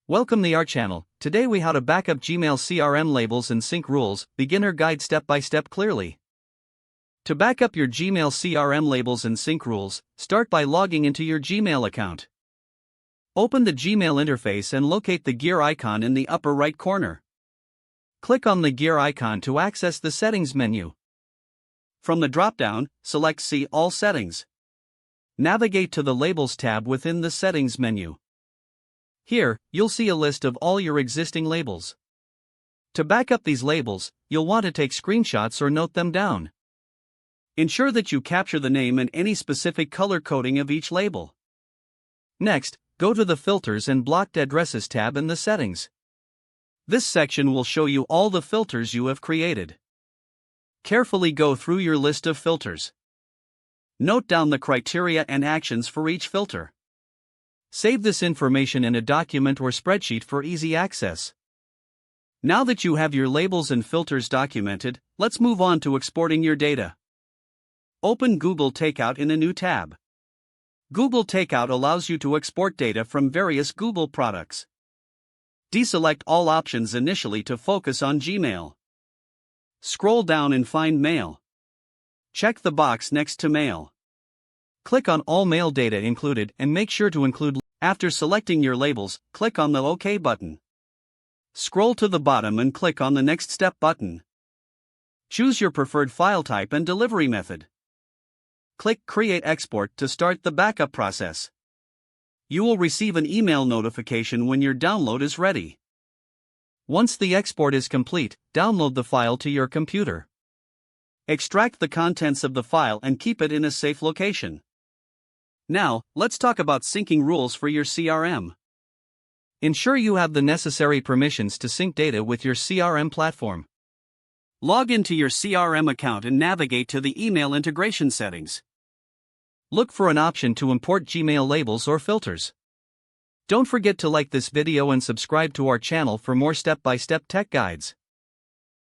Welcome to our channel. Today we how to backup Gmail CRM labels and sync rules, beginner guide step by step clearly. To backup your Gmail CRM labels and sync rules, start by logging into your Gmail account. Open the Gmail interface and locate the gear icon in the upper right corner. Click on the gear icon to access the settings menu. From the drop-down, select See All Settings. Navigate to the Labels tab within the Settings menu. Here, you'll see a list of all your existing labels. To back up these labels, you'll want to take screenshots or note them down. Ensure that you capture the name and any specific color coding of each label. Next, go to the Filters and Blocked Addresses tab in the Settings. This section will show you all the filters you have created. Carefully go through your list of filters. Note down the criteria and actions for each filter. Save this information in a document or spreadsheet for easy access. Now that you have your labels and filters documented, let's move on to exporting your data. Open Google Takeout in a new tab. Google Takeout allows you to export data from various Google products. Deselect all options initially to focus on Gmail. Scroll down and find Mail. Check the box next to Mail. Click on All Mail Data Included and make sure to include. After selecting your labels, click on the OK button. Scroll to the bottom and click on the Next Step button. Choose your preferred file type and delivery method. Click Create Export to start the backup process. You will receive an email notification when your download is ready. Once the export is complete, download the file to your computer. Extract the contents of the file and keep it in a safe location. Now, let's talk about syncing rules for your CRM. Ensure you have the necessary permissions to sync data with your CRM platform. Log into your CRM account and navigate to the email integration settings. Look for an option to import Gmail labels or filters. Don't forget to like this video and subscribe to our channel for more step-by-step tech guides.